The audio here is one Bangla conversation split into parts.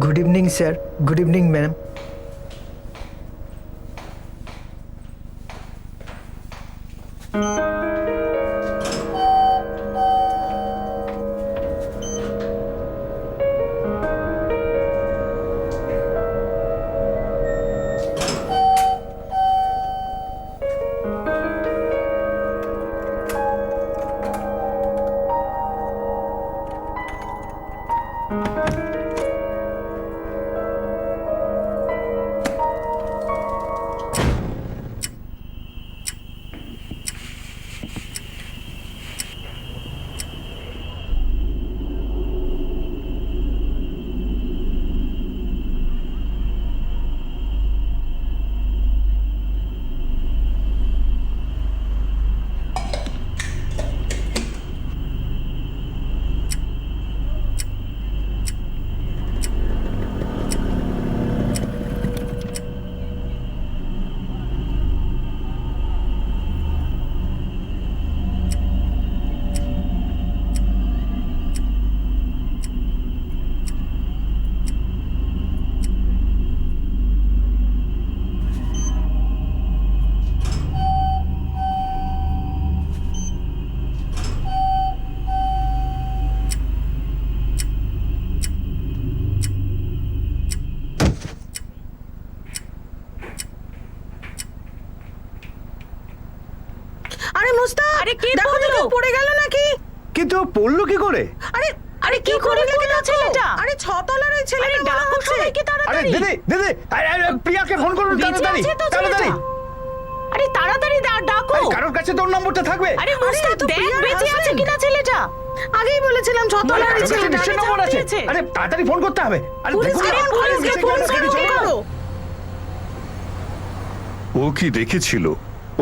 Good evening sir, good evening ma'am. আরে মুস্তাক, আরে কে দেখো তো পড়লো? কেউ পড়ে গেল নাকি? কিন্তু পড়লো কি করে? আরে আরে কি করে পড়লো ছেলেটা? আরে ছতলার ওই ছেলেটা মনে ডাকো হচ্ছে। সবাইকে আরে তাড়াতাড়ি। দিদি দিদি, আরে প্রিয়াকে ফোন করুন বেঁচে তাড়াতাড়ি আছে তো তাড়াতাড়ি। ছেলেটা? আরে তাড়াতাড়ি ডাকো। আরে কারোর কাছে তোর নম্বরটা থাকবে? আরে মুস্তাক তো দেখ প্রিয়ার বেঁচে আছে husband। কিনা ছেলেটা। আগেই বলেছিলাম ছতলার ওই কারোর কাছে ছেলেটা। নিশ্চয়ই নম্বর আছে। পেয়েছে। আরে তাড়াতাড়ি ফোন করতে হবে। আরে পুলিশকে দেখুন না, ফোন আরে করো, নিচে ফোন গেলে করো, কিছু কে না। করো? ও কি দেখেছিল,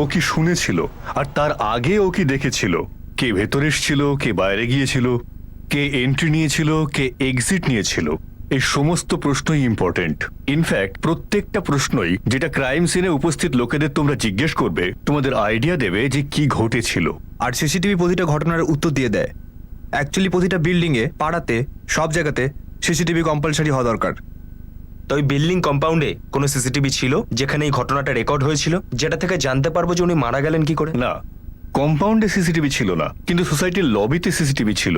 ও কি শুনেছিল, আর তার আগে ও কি দেখেছিল? কে ভেতরে এসেছিল, কে বাইরে গিয়েছিল, কে এন্ট্রি নিয়েছিল, কে এক্সিট নিয়েছিল, এই সমস্ত প্রশ্নই ইম্পর্টেন্ট। ইনফ্যাক্ট প্রত্যেকটা প্রশ্নই যেটা ক্রাইম সিনে উপস্থিত লোকেদের তোমরা জিজ্ঞেস করবে, তোমাদের আইডিয়া দেবে যে কি ঘটেছিল। আর সিসিটিভি প্রতিটা ঘটনার উত্তর দিয়ে দেয়। অ্যাকচুয়ালি প্রতিটা বিল্ডিংয়ে, পাড়াতে, সব জায়গাতে সিসিটিভি কম্পালসারি হওয়া দরকার। তো ওই বিল্ডিং কম্পাউন্ডে কোনো সিসিটিভি ছিল যেখানে এই ঘটনাটা রেকর্ড হয়েছিল, যেটা থেকে জানতে পারবো যে উনি মারা গেলেন কি করে? না, কম্পাউন্ডে সিসিটিভি ছিল না, কিন্তু সোসাইটির লবিতে সিসিটিভি ছিল।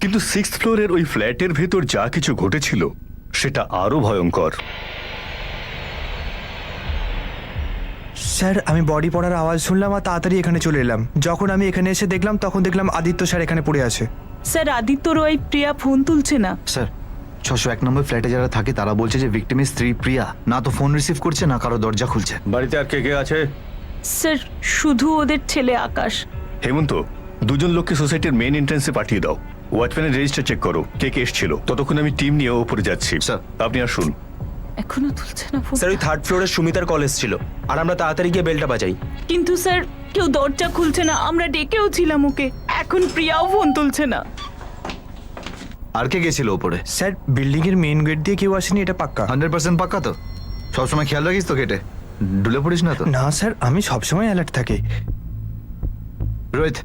কিন্তু 6th ফ্লোরের ওই ফ্ল্যাটের ভেতর যা কিছু ঘটেছিল সেটা আরো ভয়ঙ্কর। স্যার, আমি বডি পড়ার আওয়াজ শুনলাম আর তাড়াতাড়ি এখানে চলে এলাম। যখন আমি এখানে এসে দেখলাম তখন দেখলাম আদিত্য স্যার এখানে পড়ে আছে। স্যার আদিত্যর ওই প্রিয়া ফোন তুলছে না। স্যার 601 নম্বর ফ্ল্যাটে যারা থাকে তারা বলছে যে ভিকটিমের স্ত্রী প্রিয়া না তো ফোন রিসিভ করছে না কারো দরজা খুলছে। বাড়িতে আর কে কে আছে? স্যার শুধু ওদের ছেলে আকাশ। হেমন্ত, দুজন লোককে সোসাইটির মেইন এন্ট্রান্সে পাঠিয়ে দাও। ওয়াচম্যানের রেজিস্টার চেক করো কে কে এসেছিল। ততক্ষণ আমি টিম নিয়ে ওপরে যাচ্ছি। স্যার। আপনি আসুন। এখনো তুলছে না ফোন। স্যার ওই 3rd ফ্লোরে সুমিতার কল এসেছিল আর আমরা তাড়াতাড়ি গিয়ে বেলটা বাজাই। কিন্তু স্যার কেউ দরজা খুলছে না, আমরা ডেকেও ছিলাম ওকে, এখন প্রিয়াও ফোন তুলছে না। আর কে গেছিল ওপরে? স্যার, বিল্ডিংয়ের মেইন গেট দিয়ে কেউ আসেনি, এটা পাক্কা। 100% পাক্কা তো? সবসময় খেয়াল রাখিস তো গেটে ঢুলে পড়িস না তো? না স্যার, আমি সবসময় অ্যালার্ট থাকি। রোহিত,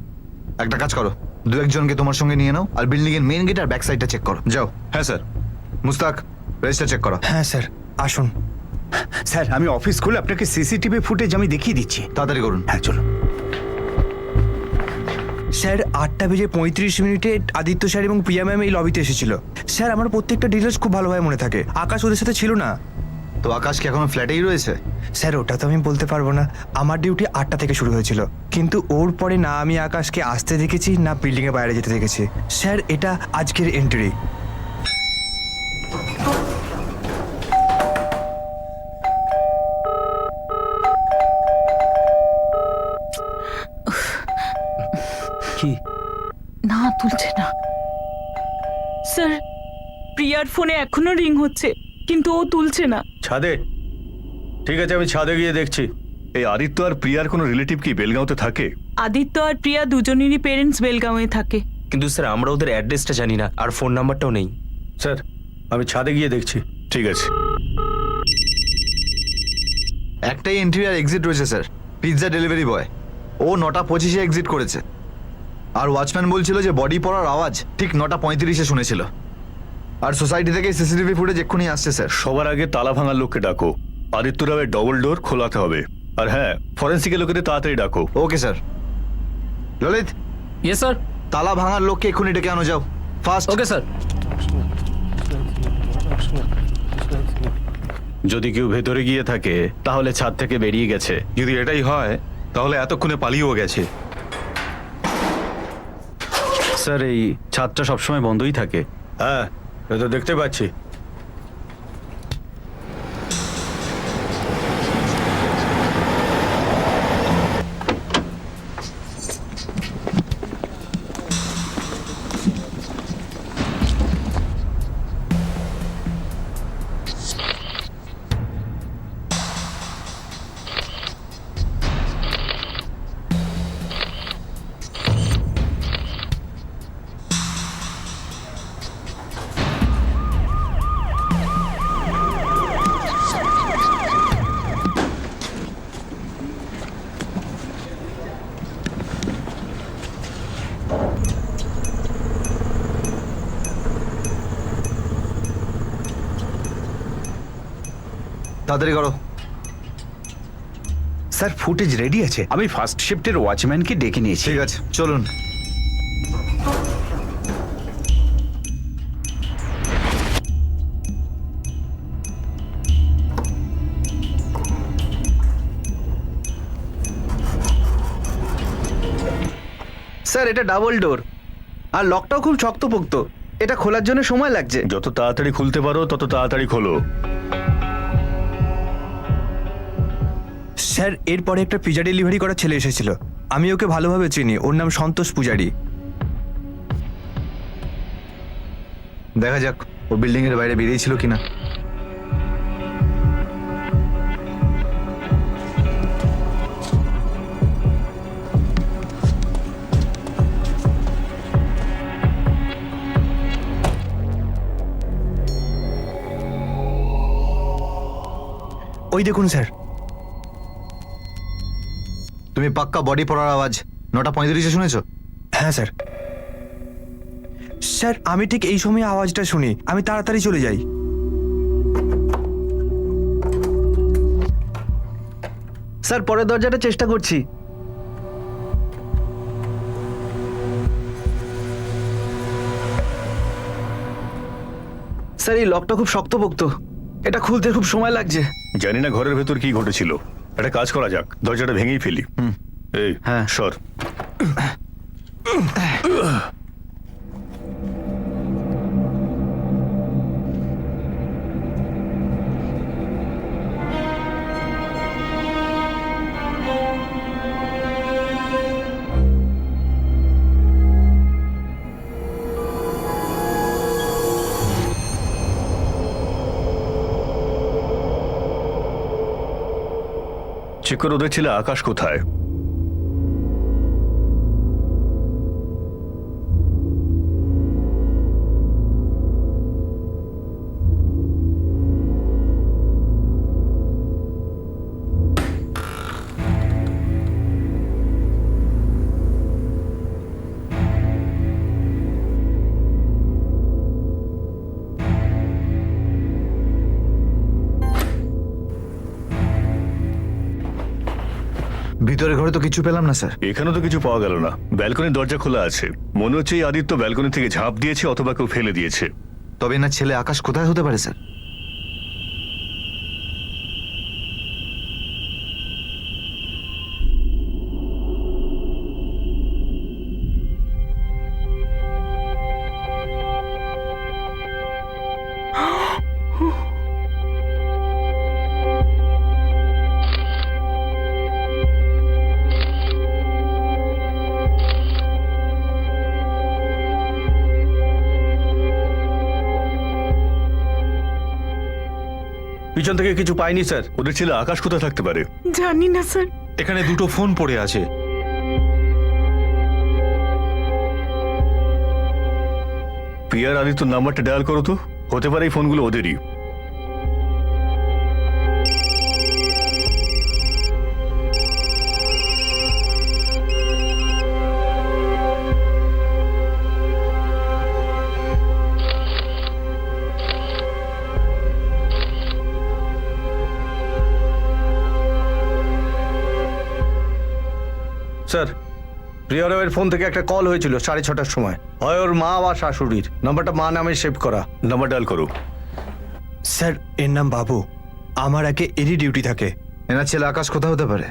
একটা কাজ করো, 2-1 জনকে তোমার সঙ্গে নিয়ে নাও আর বিল্ডিং এর মেইন গেট আর ব্যাক সাইডটা চেক করো। যাও। হ্যাঁ স্যার। মুস্তাক, রেজিস্টার চেক করো। হ্যাঁ স্যার, আসুন। স্যার আমি অফিস খুলে আপনাকে সিসিটিভি ফুটেজ আমি দেখিয়ে দিচ্ছি। তাড়াতাড়ি করুন। হ্যাঁ চলো। স্যার 8:35 আদিত্য স্যার এবং প্রিয়া ম্যাম এই লবিতে এসেছিল। স্যার আমার প্রত্যেকটা ডিটেলস খুব ভালোভাবে মনে থাকে। আকাশ ওদের সাথে ছিল না। তো আকাশ কি এখনো ফ্ল্যাটেই রয়েছে? স্যার ওটা তো আমি বলতে পারবো না। আমার ডিউটি 8টা থেকে শুরু হয়েছিল, কিন্তু ওর পরে না আমি আকাশকে আসতে দেখেছি না বিল্ডিংয়ের বাইরে যেতে দেখেছি। স্যার এটা আজকের এন্ট্রি। কি? না তুলছে না। স্যার প্রিয়ার ফোনে এখনো রিং হচ্ছে কিন্তু ও তুলছে না। ছাদে? ঠিক আছে, আমি ছাদে গিয়ে দেখছি। এই আদিত্য আর প্রিয়ার কোনো রিলেটিভ কি বেলগাঁওতে থাকে? আদিত্য আর প্রিয়া দুজনেরই পেরেন্টস বেলগাঁওয়ে থাকে। কিন্তু স্যার আমরা ওদের অ্যাড্রেসটা জানি না আর ফোন নাম্বারটাও নেই। স্যার আমি ছাদে গিয়ে দেখছি। ঠিক আছে। একটাই এন্ট্রি আর এক্সিট রয়েছে স্যার, পিৎজা ডেলিভারি বয়। ও 9:25-এ এক্সিট করেছে। আর ওয়াচম্যান বলছিল যে বডি পড়ার আওয়াজ ঠিক 9:35-এ শুনেছিল। আর সোসাইটি থেকে সিসিটিভি ফুটেজ এক্ষুনি আসছে স্যার। সবার আগে তালা ভাঙার লোককে ডাকো। আদিত্য রাবের ডবল ডোর খোলাতে হবে। আর হ্যাঁ, ফরেন্সিকের লোকেদের তাড়াতাড়ি ডাকো। Okay sir. Lalit, yes sir. তালা ভাঙার লোককে এক্ষুনি ডেকে আনো যাও, ফাস্ট। Okay sir. যদি কেউ ভেতরে গিয়ে থাকে তাহলে ছাদ থেকে বেরিয়ে গেছে। যদি এটাই হয় তাহলে এতক্ষণে পালিয়েও গেছে। স্যার, এই ছাদটা সবসময় বন্ধই থাকে। হ্যাঁ, এ তো দেখতে পাচ্ছি। তাড়াতাড়ি করো। স্যার, ফুটেজ রেডি আছে। আমি ফার্স্ট শিফটের ওয়াচম্যানকে ডেকে নিয়েছি। ঠিক আছে, চলুন। স্যার, এটা ডাবল ডোর আর লকটাও খুব শক্তপোক্ত। এটা খোলার জন্য সময় লাগছে। যত তাড়াতাড়ি খুলতে পারো তত তাড়াতাড়ি খোলো। স্যার, এরপরে একটা পিজা ডেলিভারি করার ছেলে এসেছিল। আমি ওকে ভালোভাবে চিনি, ওর নাম সন্তোষ পূজারি। দেখা যাক ও বিল্ডিং এর বাইরে বেরিয়েছিল কিনা। ওই দেখুন স্যার। তুমি পাক্কা বডি পড়ার আওয়াজ 9:35-এ শুনেছো? হ্যাঁ স্যার। স্যার, আমি ঠিক এই সময় আওয়াজটা শুনি, আমি তাড়াতাড়ি চলে যাই। স্যার, পরের দরজাটা চেষ্টা করছি। স্যার, এই লকটা খুব শক্তপোক্ত। এটা খুলতে খুব সময় লাগছে। জানি না ঘরের ভেতর কি ঘটেছিল। একটা কাজ করা যাক, দরজাটা ভেঙেই ফেলি। এই হ্যাঁ। সর। চেক করে ওদের ছেলে আকাশ কোথায়? ভিতরে ঘরে তো কিছু পেলাম না স্যার। এখানে তো কিছু পাওয়া গেল না। ব্যালকনির দরজা খোলা আছে। মনে হচ্ছে এই আদিত্য ব্যালকনি থেকে ঝাঁপ দিয়েছে অথবা কেউ ফেলে দিয়েছে। তবে না ছেলে আকাশ কোথায় হতে পারে স্যার? পিছন থেকে কিছু পাইনি স্যার। ওদের ছেলে আকাশ কোথায় থাকতে পারে? জানি না স্যার। এখানে দুটো ফোন পড়ে আছে। পিয়ার আদিত্যর নাম্বারটা ডায়াল করো তো। হতে পারে এই ফোনগুলো ওদেরই। স্যার প্রিয়া রাওয়ের ফোন থেকে একটা কল হয়েছিল 6:30টার সময়, হয় ওর মা বা শাশুড়ির। নাম্বারটা মা নামে সেভ করা। নাম্বার ডায়াল করো। স্যার এর নাম বাবু, আমার আগে এরই ডিউটি থাকে। এনার ছেলে আকাশ কোথাও হতে পারে,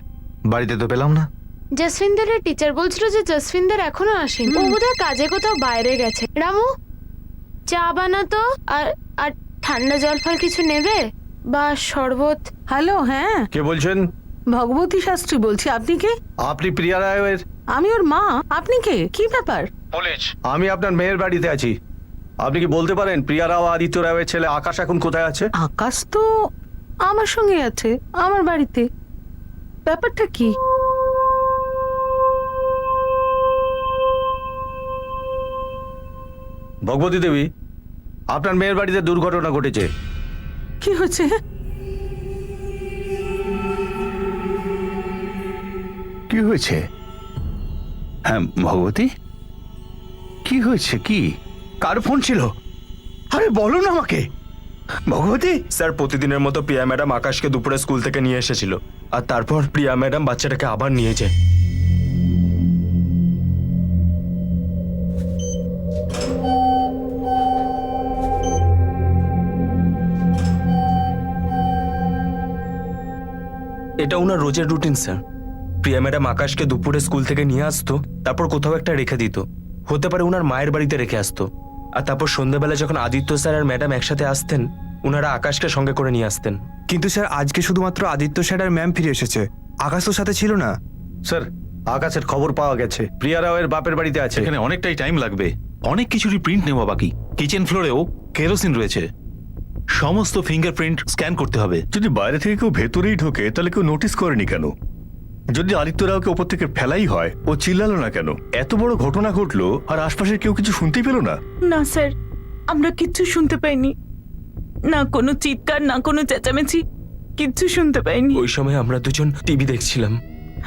বাড়িতে তো পেলাম না। জসভিন্দরের টিচার বলছিল যে জসভিন্দর এখনো আসেনি, ও বোধহয় কাজে কোথাও বাইরে গেছে। রামু, চা বানাতো, আর আর ঠান্ডা জল ফল কিছু নেবে বা শরবত? হ্যালো, হ্যাঁ কে বলছেন? ভগবতী শাস্ত্রী বলছি। আপনি কে? আপনি প্রিয়া রাওয়ের? আমি ওর মা। আপনি কে? কি ব্যাপার? পুলিশ। আমি আপনার মেয়ের বাড়িতে আছি। আপনি কি বলতে পারেন প্রিয়া রাও আদিত্য রাওয়ের ছেলে আকাশ এখন কোথায় আছে? আকাশ তো আমার সঙ্গে আছে, আমার বাড়িতে। ব্যাপারটা কি? ভগবতী দেবী, আপনার মেয়ের বাড়িতে দুর্ঘটনা ঘটেছে। কি হয়েছে? কি হয়েছে? হ্যাঁ ভগবতী, কি হয়েছে? কি, কার ফোন ছিল? আরে বলো না আমাকে ভগবতী। স্যার প্রতিদিনের মতো প্রিয়া ম্যাডাম আকাশকে দুপুরে স্কুল থেকে নিয়ে এসেছিল, আর তারপর প্রিয়া ম্যাডাম বাচ্চাটাকে আবার নিয়ে যায়। এটা ওনার রোজের রুটিন স্যার। প্রিয়া ম্যাডাম আকাশকে দুপুরে স্কুল থেকে নিয়ে আসতো, তারপর কোথাও একটা রেখে দিত, হতে পারে ওনার মায়ের বাড়িতে রেখে আসতো, আর তারপর সন্ধ্যাবেলা যখন আদিত্য স্যার আর ম্যাডাম একসাথে আসতেন, ওনারা আকাশকে সঙ্গে করে নিয়ে আসতেন। কিন্তু স্যার আজকে শুধুমাত্র আদিত্য স্যার আর ম্যাম ফিরে এসেছে, আকাশ তো সাথে ছিল না। স্যার আকাশের খবর পাওয়া গেছে, প্রিয়া রাওয়ের বাপের বাড়িতে আছে। এখানে অনেকটাই টাইম লাগবে, অনেক কিছুরই প্রিন্ট নেওয়া বাকি। কিচেন ফ্লোরেও কেরোসিন রয়েছে, সমস্ত ফিঙ্গারপ্রিন্ট স্ক্যান করতে হবে। যদি বাইরে থেকে কেউ ভেতরেই ঢোকে তাহলে কেউ নোটিস করেনি কেন? যদি আদিত্য রাওকে ওপর থেকে ফেলাই হয়, ও চিল্লালো না কেন? এত বড় ঘটনা ঘটলো আর আশপাশের কেউ কিছু শুনতেই পেল না? না স্যার, আমরা কিচ্ছু শুনতে পাইনি, না কোনো চিৎকার, না কোনো চেঁচামেচি, কিচ্ছু শুনতে পাইনি। ওই সময় আমরা দুজন টিভি দেখছিলাম।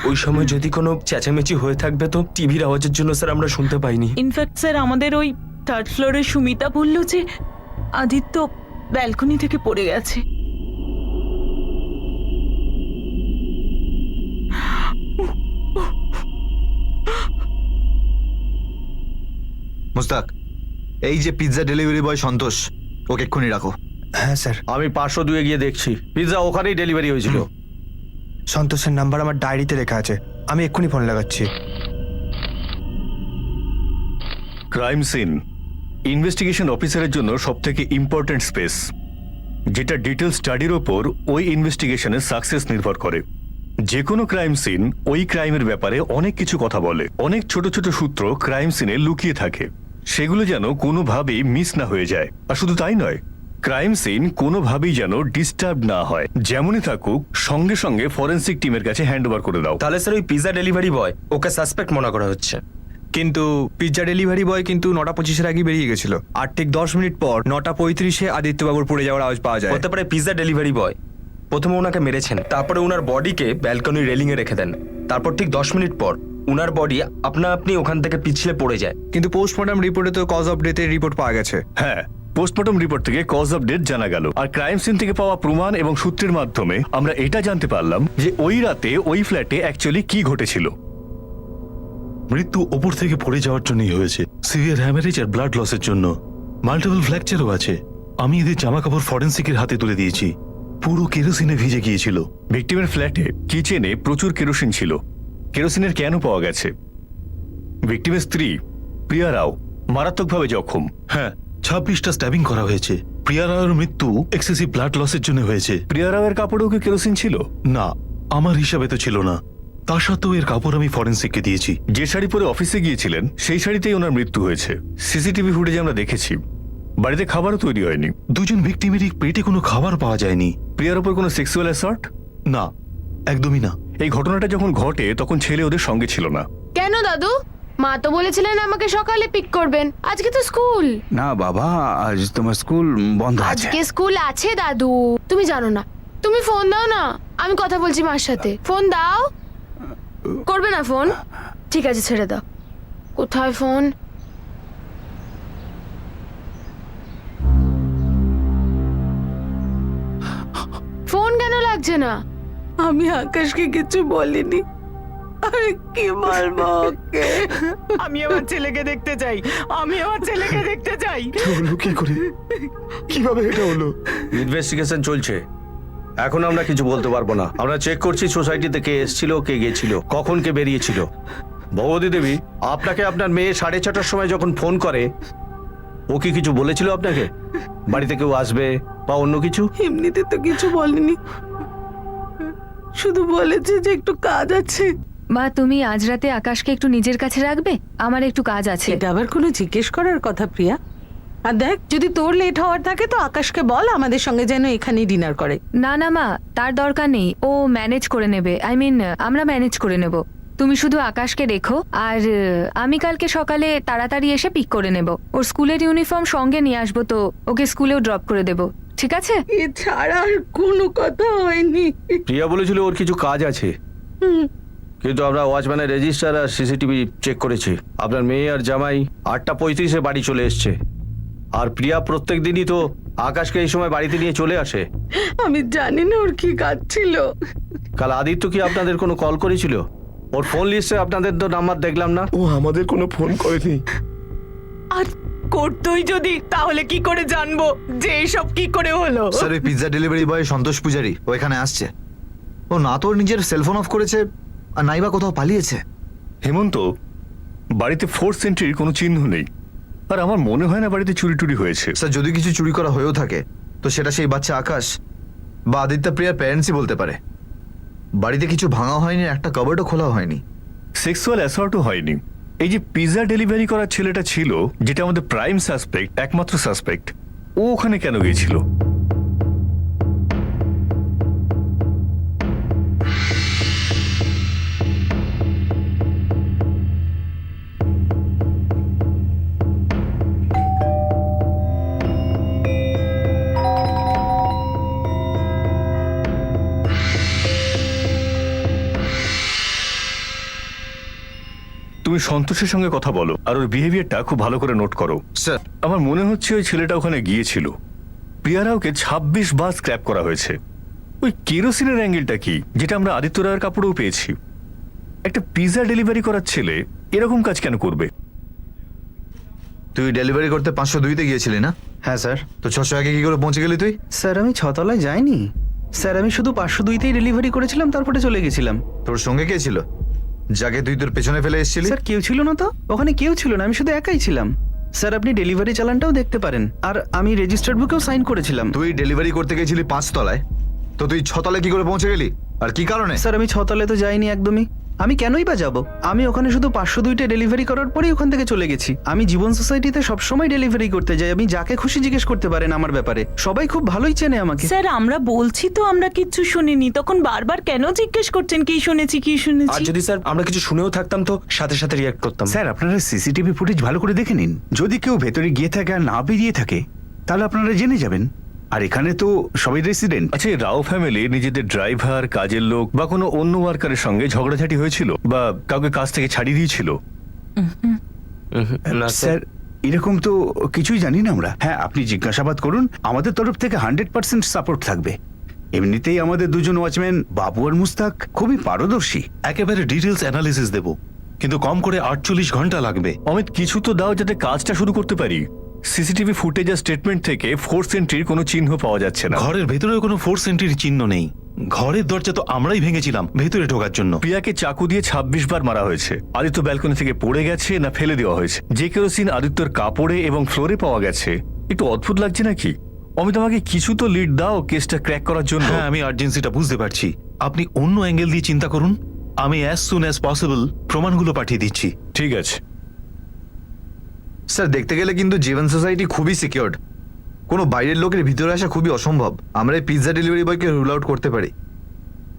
ওই সময় যদি কোনো চেঁচামেচি হয়ে থাকবে তো টিভির আওয়াজের জন্য স্যার আমরা শুনতে পাইনি। ইনফ্যাক্ট স্যার আমাদের ওই থার্ড ফ্লোরে সুমিতা বলল যে আদিত্য ব্যালকনি থেকে পড়ে গেছে। মুস্তাক, এই যে পিৎজা ডেলিভারি বয় সন্তোষ, ওকে এক্ষুনি রাখো। হ্যাঁ স্যার। আমি 502 গিয়ে দেখছি, পিৎজা ওখানেই ডেলিভারি হয়েছিল। সন্তোষের নাম্বার আমার ডায়েরিতে লেখা আছে, আমি এক্ষুনি ফোন লাগাচ্ছি। ক্রাইম সিন ইনভেস্টিগেশন অফিসারের জন্য সবথেকে ইম্পর্ট্যান্ট স্পেস, যেটা ডিটেল স্টাডির ওপর ওই ইনভেস্টিগেশনের সাকসেস নির্ভর করে। যে কোনো ক্রাইম সিন ওই ক্রাইমের ব্যাপারে অনেক কিছু কথা বলে। অনেক ছোট ছোট সূত্র ক্রাইম সিনে লুকিয়ে থাকে, সেগুলো যেন কোনোভাবেই মিস না হয়ে যায়। আর শুধু তাই নয়, ক্রাইম সিন কোনোভাবেই যেন ডিস্টার্ব না হয়। যেমনই থাকুক, সঙ্গে সঙ্গে ফরেন্সিক টিমের কাছে হ্যান্ড ওভার করে দাও। তাহলে স্যার ওই পিৎজা ডেলিভারি বয়, ওকে সাসপেক্ট মনে করা হচ্ছে। কিন্তু পিৎজা ডেলিভারি বয় কিন্তু 9:25-এর আগে বেরিয়ে গেছিল, আর ঠিক 10 মিনিট পর 9:35-এ আদিত্যবাবুর পড়ে যাওয়ার আওয়াজ পাওয়া যায়। হতে পারে পিৎজা ডেলিভারি বয় প্রথমে ওনাকে মেরেছেন, তারপরে ওনার বডিকে ব্যালকনি রেলিং এ রেখে দেন, তারপর ঠিক 10 মিনিট পর ওনার বডি আপনা আপনি ওখান থেকে পিছলে পড়ে যায়। কিন্তু পোস্টমর্টম রিপোর্টে তো কজ অফ ডেথের রিপোর্ট পাওয়া গেছে। হ্যাঁ, পোস্টমর্টম রিপোর্ট থেকে কজ অফ ডেথ জানা গেল। আর ক্রাইম সিন থেকে পাওয়া প্রমাণ এবং সূত্রের মাধ্যমে আমরা এটা জানতে পারলাম যে ওই রাতে ওই ফ্ল্যাটে অ্যাকচুয়ালি কি ঘটেছিল। মৃত্যু ওপর থেকে পড়ে যাওয়ার জন্যই হয়েছে, সিভিয়ার হ্যামারেজ আর ব্লাড লসের জন্য। মাল্টিপল ফ্র্যাকচারও আছে। আমি এদের জামা কাপড় ফরেন্সিকের হাতে তুলে দিয়েছি, পুরো কেরোসিনে ভিজে গিয়েছিল। ভিকটিমের ফ্ল্যাটে কিচেনে প্রচুর কেরোসিন ছিল। কেরোসিনের ক্যানও পাওয়া গেছে। ভিকটিমের স্ত্রী প্রিয়া রাও মারাত্মকভাবে জখম। হ্যাঁ, 26টা স্ট্যাবিং করা হয়েছে। প্রিয়া রাওয়ের মৃত্যু এক্সেসিভ ব্লাড লসের জন্য হয়েছে। প্রিয়া রাওয়ের কাপড়েও কি কেরোসিন ছিল? না, আমার হিসাবে তো ছিল না। তা সত্ত্বেও এর কাপড় আমি ফরেন্সিককে দিয়েছি। যে শাড়ি পরে অফিসে গিয়েছিলেন সেই শাড়িতেই ওনার মৃত্যু হয়েছে। সিসিটিভি ফুটেজে আমরা দেখেছি বাড়িতে খাবারও তৈরি হয়নি। দুজন ভিকটিমেরই পেটে কোনো খাবার পাওয়া যায়নি। প্রিয়ার উপর কোনো সেক্সুয়াল অ্যাসল্ট? না, একদমই না। এই ঘটনাটা যখন ঘটে তখন ছেলে ওদের সঙ্গে ছিল না। কেন দাদু? মা তো বলেছিলেন আমাকে সকালে পিক করবেন, আজকে তো স্কুল। না বাবা, আজ তোমার স্কুল বন্ধ আছে। আজকে স্কুল আছে দাদু, তুমি জানো না। তুমি ফোন দাও না, আমি কথা বলছি মার সাথে। ফোন দাও। করবে না ফোন? ঠিক আছে, ছেড়ে দাও। কোথায় ফোন? ফোন কেন লাগছে না? আমি আকাশকে কিছু বলিনি, আমি কি বলবো ওকে? আমি আমার ছেলেকে দেখতে চাই, আমি আমার ছেলেকে দেখতে চাই। হলো কি করে, কিভাবে এটা হলো? ইনভেস্টিগেশন চলছে, এখন আমরা কিছু বলতে পারবো না। আমরা চেক করছি সোসাইটিতে কে এসেছিল, কে গেছিল, কখন কে বেরিয়েছিল। ভগবতী দেবী, আপনাকে আপনার মেয়ে 6:30টার সময় যখন ফোন করে, ও কি কিছু বলেছিল আপনাকে? বাড়িতে কেউ আসবে বা অন্য কিছু? এমনিতে তো কিছু বলেনি, শুধু বলেছে যে একটু কাজ আছে। মা, তুমি আজ রাতে আকাশকে একটু নিজের কাছে রাখবে? আমার একটু কাজ আছে। এটা আবার কোনো জিজ্ঞেস করার কথা প্রিয়া? আর দেখ, যদি তোর লেট হওয়ার থাকে তো আকাশকে বল আমাদের সঙ্গে যেন এখানেই ডিনার করে। না না মা, তার দরকার নেই, ও ম্যানেজ করে নেবে। আমরা ম্যানেজ করে নেব। তুমি শুধু আকাশকে রেখো, আর আমি কালকে সকালে তাড়াতাড়ি এসে পিক করে নেব। ওর স্কুলের ইউনিফর্ম সঙ্গে নিয়ে আসবো, তো ওকে স্কুলেও ড্রপ করে দেব, ঠিক আছে? এছাড়া আর কোনো কথা হয়নি। প্রিয়া বলেছিল ওর কিছু কাজ আছে, কিন্তু আমরা ওয়াচম্যানের রেজিস্টার আর সিসিটিভি চেক করেছি। আপনার মেয়ে আর জামাই 8:35-এ বাড়ি চলে এসছে, আর প্রিয়া প্রত্যেক দিনই তো আকাশকে এই সময় বাড়িতে নিয়ে চলে আসে। আমি জানি না ওর কি কাজ ছিল। কাল আদিত্য কি আপনাদের কোনো কল করেছিল? ওর ফোন লিস্টে আপনাদের তো নাম্বার দেখলাম না। ও আমাদের কোনো ফোন করেনি। আর করতোই যদি, তাহলে কি করে জানবো যে এইসব কি করে হলো? স্যার, ওই পিৎজা ডেলিভারি বয় সন্তোষ পূজারি ও এখানে আসছে। ও না তোর নিজের সেলফোন অফ করেছে, আর নাইবা কোথাও পালিয়েছে। হেমন্ত, বাড়িতে ফোর্স এন্ট্রির কোনো চিহ্ন নেই, আর আমার মনে হয় না বাড়িতে চুরি টুরি হয়েছে। স্যার, যদি কিছু চুরি করা হয়েও থাকে তো সেটা সেই বাচ্চা আকাশ বা আদিত্য প্রিয়ার প্যারেন্টসই বলতে পারে। বাড়িতে কিছু ভাঙা হয়নি, একটা কবার্ডও খোলা হয়নি। সেক্সুয়াল অ্যাসল্টও হয়নি। এই যে পিৎজা ডেলিভারি করার ছেলেটা ছিল, যেটা আমাদের প্রাইম সাসপেক্ট, একমাত্র সাসপেক্ট, ও ওখানে কেন গিয়েছিল? তুমি সন্তোষের সঙ্গে কথা বলো, আর ওর বিহেভিয়ারটা খুব ভালো করে নোট করো। স্যার, আমার মনে হচ্ছে ওই ছেলেটা ওখানে গিয়েছিল। প্রিয়ারা ওকে 26 বার স্ক্র্যাপ করা হয়েছে। ওই কেরোসিনের অ্যাঙ্গেলটা কি, যেটা আমরা আদিত্য রায়ের কাপড়েও পেয়েছি? একটা পিৎজা ডেলিভারি করার ছেলে এরকম কাজ কেন করবে? তুই ডেলিভারি করতে 502-তে গিয়েছিলি না? হ্যাঁ স্যার। তো 601 কি করে পৌঁছে গেলি তুই? স্যার, আমি 6 তলায় যাইনি স্যার, আমি শুধু 502-তেই ডেলিভারি করেছিলাম, তারপরে চলে গেছিলাম। তোর সঙ্গে কে ছিল যাকে তুই তোর পেছনে ফেলে এসেছিলি? স্যার, কেউ ছিল না তো, ওখানে কেউ ছিল না, আমি শুধু একাই ছিলাম। স্যার, আপনি ডেলিভারি চালানটাও দেখতে পারেন, আর আমি রেজিস্টার্ড বুকেও সাইন করেছিলাম। তুই ডেলিভারি করতে গেছিলি 5 তলায়, তো তুই 6 তলায় কি করে পৌঁছে গেলি, আর কি কারণে? স্যার, আমি 6 তলায় তো যাইনি একদমই। আমি কেনই বা যাব? আমি ওখানে শুধু 502-তে ডেলিভারি করার পরেই ওখান থেকে চলে গেছি। আমি জীবন সোসাইটিতে সবসময় ডেলিভারি করতে যাই, আমি যাকে খুশি জিজ্ঞেস করতে পারেন আমার ব্যাপারে, সবাই খুব ভালোই চেনে আমাকে। স্যার, আমরা বলছি তো আমরা কিচ্ছু শুনিনি, তখন বারবার কেন জিজ্ঞেস করছেন কি শুনেছি কি আর শুনেছি? যদি স্যার আমরা কিছু শুনেও থাকতাম তো সাথে সাথে রিয়াক্ট করতাম। স্যার, আপনারা সিসিটিভি ফুটেজ ভালো করে দেখে নিন। যদি কেউ ভেতরে গিয়ে থাকে আর না বেরিয়ে থাকে, তাহলে আপনারা জেনে যাবেন। আর এখানে তো সবাই রেসিডেন্ট। আচ্ছা, এই রাও ফ্যামিলি নিজেদের ড্রাইভার, কাজের লোক বা কোনো অন্য ওয়ার্কারের সঙ্গে ঝগড়াঝাটি হয়েছিল বা কাউকে কাজ থেকে ছাড়িয়ে দিয়েছিল? না স্যার, এরকম তো কিছুই জানি না আমরা। হ্যাঁ, আপনি জিজ্ঞাসাবাদ করুন, আমাদের তরফ থেকে 100% সাপোর্ট থাকবে। এমনিতেই আমাদের দুজন ওয়াচম্যান বাবু আর মুস্তাক খুবই পারদর্শী। একেবারে ডিটেলস অ্যানালিসিস দেব, কিন্তু কম করে 48 ঘন্টা লাগবে। অমিত, কিছু তো দাও যাতে কাজটা শুরু করতে পারি। সিসিটিভি ফুটেজ আর স্টেটমেন্ট থেকে ফোর্স এন্ট্রির কোনো চিহ্ন পাওয়া যাচ্ছে না। ঘরের ভেতরেও কোনো ফোর্স এন্ট্রির চিহ্ন নেই। ঘরের দরজা তো আমরাই ভেঙেছিলাম ভেতরে ঢোকার জন্য। প্রিয়াকে চাকু দিয়ে 26 বার মারা হয়েছে। আদিত্য ব্যালকনি থেকে পড়ে গেছে না ফেলে দেওয়া হয়েছে? যে কেরোসিন আদিত্যর কাপড়ে এবং ফ্লোরে পাওয়া গেছে, একটু অদ্ভুত লাগছে নাকি? অমিত, আমাকে কিছু তো লিড দাও কেসটা ক্র্যাক করার জন্য। হ্যাঁ, আমি আর্জেন্সিটা বুঝতে পারছি। আপনি অন্য অ্যাঙ্গেল দিয়ে চিন্তা করুন, আমি অ্যাজ সুন অ্যাজ পসিবল প্রমাণগুলো পাঠিয়ে দিচ্ছি। ঠিক আছে স্যার, দেখতে গেলে কিন্তু জীবন সোসাইটি খুবই সিকিউরড। কোনো বাইরের লোকের ভিতরে আসা খুবই অসম্ভব। আমরা এই পিৎজা ডেলিভারি বয়কে রুল আউট করতে পারি,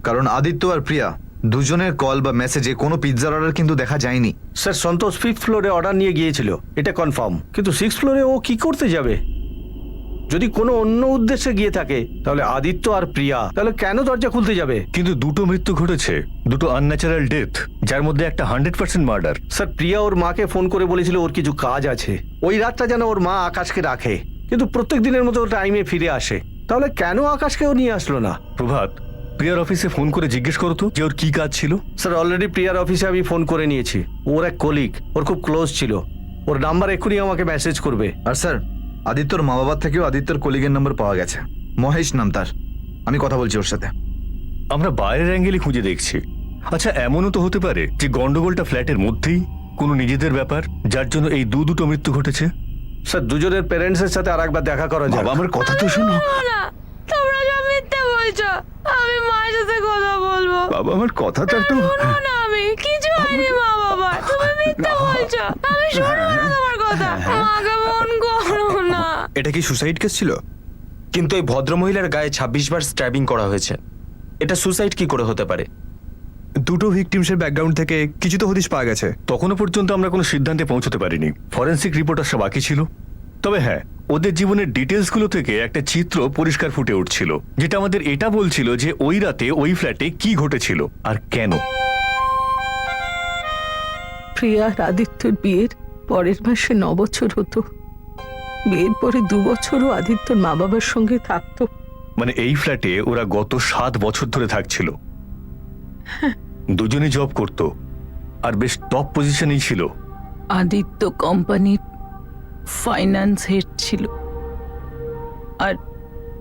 কারণ আদিত্য আর প্রিয়া দুজনের কল বা মেসেজে কোনো পিৎজার অর্ডার কিন্তু দেখা যায়নি। স্যার, সন্তোষ 5th ফ্লোরে অর্ডার নিয়ে গিয়েছিল, এটা কনফার্ম, কিন্তু 6th ফ্লোরে ও কি করতে যাবে? যদি কোনো অন্য উদ্দেশ্যে গিয়ে থাকে তাহলে আদিত্য আর প্রিয়া তাহলে কেন দরজা খুলতে যাবে? কিন্তু দুটো মৃত্যু ঘটেছে, দুটো আনন্যাচারাল ডেথ, যার মধ্যে একটা 100% মার্ডার। স্যার, প্রিয়া ওর মাকে ফোন করে বলেছিল ওর কিছু কাজ আছে, ওই রাতটা যেন ওর মা আকাশকে রাখে, কিন্তু প্রত্যেক দিনের মতো টাইমে ফিরে আসে। তাহলে কেন আকাশকেও নিয়ে আসলো না? প্রভাত, প্রিয়ার অফিসে ফোন করে জিজ্ঞেস করো তো যে ওর কি কাজ ছিল। স্যার অলরেডি প্রিয়ার অফিসে আমি ফোন করে নিয়েছি। ওর এক কলিগ, ওর খুব ক্লোজ ছিল, ওর নাম্বার এক্ষুনি আমাকে মেসেজ করবে। আর স্যার আদিত্যর মা বাবার থেকেও আদিত্যর কলিগের নাম্বার পাওয়া গেছে, মহেশ নাম তার। আমি কথা বলছি ওর সাথে। আমরা বাইরের অ্যাঙ্গেলই খুঁজে দেখছি। আচ্ছা, এমনও তো হতে পারে যে গন্ডগোলটা ফ্ল্যাটের মধ্যেই, কোনো নিজেদের ব্যাপার যার জন্য এই দুটো মৃত্যু ঘটেছে। স্যার দুজনের প্যারেন্টসের সাথে আর একবার দেখা করা যাবে। বাবা আমার কথা তো শোনো। না, তোমরা সব মিথ্যে বলছো। আমি মায়ের সাথে কথা বলবো। বাবা আমার কথাটা তো না, আমি কিছু হয়নি মা বাবা, তুমি মিথ্যে বলছো। আমি শুনবো না তোমার কথা। মাকে মন করো না। এটা কি সুসাইড কেস ছিল? কিন্তু এই ভদ্রমহিলার গায়ে 26 বার স্ট্যাবিং করা হয়েছে। এটা সুসাইড কি করে হতে পারে? দুটো ভিকটিমসের ব্যাকগ্রাউন্ড থেকে কিছু তো হদিশ পাওয়া গেছে। তখনও পর্যন্ত আমরা কোনো সিদ্ধান্তে পৌঁছতে পারিনি, ফরেন্সিক রিপোর্ট আসা বাকি ছিল। তবে হ্যাঁ, ওদের জীবনের ডিটেলসগুলো থেকে একটা চিত্র পরিষ্কার ফুটে উঠছিল, যেটা আমাদের এটা বলছিল যে ওই রাতে ওই ফ্ল্যাটে কি ঘটেছিল আর কেন। প্রিয়া আর আদিত্যর বিয়ের পরের মাসে 9 বছর হতো। বিয়ের পরে 2 বছরও আদিত্যর মা বাবার সঙ্গে থাকতো। মানে এই ফ্ল্যাটে ওরা গত 7 বছর ধরে থাকছিল। দুজনে জব করত আর বেশ টপ পজিশনেই ছিল। আদিত্য কোম্পানির ফাইন্যান্স হেড ছিল আর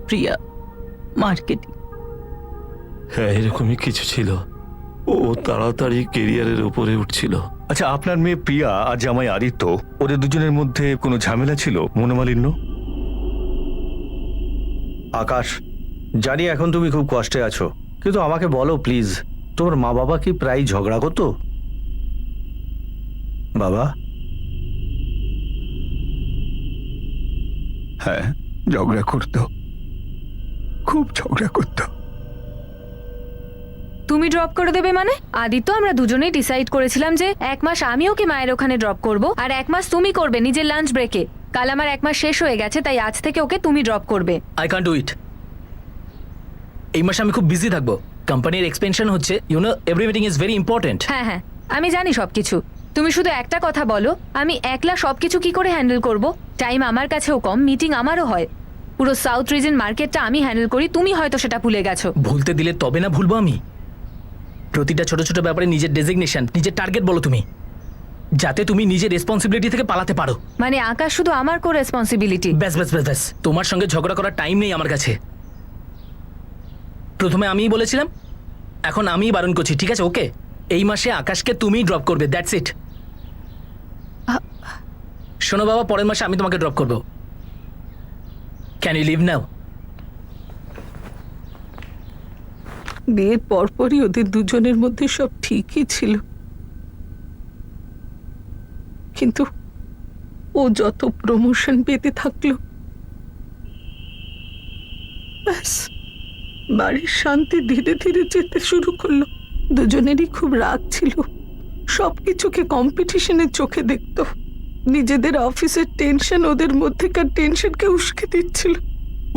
প্রিয়া মার্কেটিং। হ্যাঁ, এরকমই কিছু ছিল। ও তাড়াতাড়ি কেরিয়ারের উপরে উঠছিল। আচ্ছা, আপনার মেয়ে প্রিয়া আর জামাই আদিত্য, ওদের দুজনের মধ্যে কোনো ঝামেলা ছিল, মনোমালিন্য? আকাশ, জানি এখন তুমি খুব কষ্টে আছো, কিন্তু আমাকে বলো প্লিজ, তোমার মা বাবা কি প্রায় ঝগড়া করতো? বাবা? হ্যাঁ, ঝগড়া করত, খুব ঝগড়া করত। তুমি ড্রপ করে দেবে মানে? আদিত্য, আমরা দুজনেই ডিসাইড করেছিলাম যে 1 মাস আমি ওকে মায়ের ওখানে ড্রপ করব আর 1 মাস তুমি করবে নিজের লাঞ্চ ব্রেকে। কাল আমার 1 মাস শেষ হয়ে গেছে, তাই আজ থেকে ওকে তুমি ড্রপ করবে। I can't do it. এই মাসে আমি খুব বিজি থাকবো, কোম্পানির এক্সপেনশন হচ্ছে, you know every meeting is very important. হ্যাঁ হ্যাঁ, আমি জানি সবকিছু। তুমি শুধু একটা কথা বলো, আমি একলা সবকিছু কি করে হ্যান্ডেল করব? টাইম আমার কাছেও কম, মিটিং আমারও হয়। পুরো সাউথ রিজন মার্কেটটা আমি হ্যান্ডেল করি, তুমি হয়তো সেটা ভুলে গেছো। ভুলতে দিলে তবে না ভুলবো আমি। প্রতিটা ছোট ছোট ব্যাপারে নিজের ডেজিগনেশন, নিজের টার্গেট বলো তুমি, যাতে তুমি নিজের রেসপন্সিবিলিটি থেকে পালাতে পারো। মানে আকাশ শুধু আমার কো রেসপন্সিবিলিটি? ব্যাস ব্যাস ব্যাস ব্যাস, তোমার সঙ্গে ঝগড়া করার টাইম নেই আমার কাছে। প্রথমে আমিই বলেছিলাম, এখন আমিই বারণ করছি, ঠিক আছে? ওকে, এই মাসে আকাশকে তুমিই ড্রপ করবে, দ্যাটস ইট। শোনো বাবা, পরের মাসে আমি তোমাকে ড্রপ করবো। ক্যান ইউ লিভ নাও? বিয়ের পরপরই ওদের দুজনের মধ্যে সব ঠিকই ছিল, কিন্তু ও যত প্রমোশন পেতে থাকলো, ব্যাস বাড়ির শান্তি ধীরে ধীরে যেতে শুরু করলো। দুজনেরই খুব রাগ ছিল, সবকিছুকে কম্পিটিশনের চোখে দেখতো। নিজেদের অফিসের টেনশন ওদের মধ্যেকার টেনশনকে উস্কে দিচ্ছিল।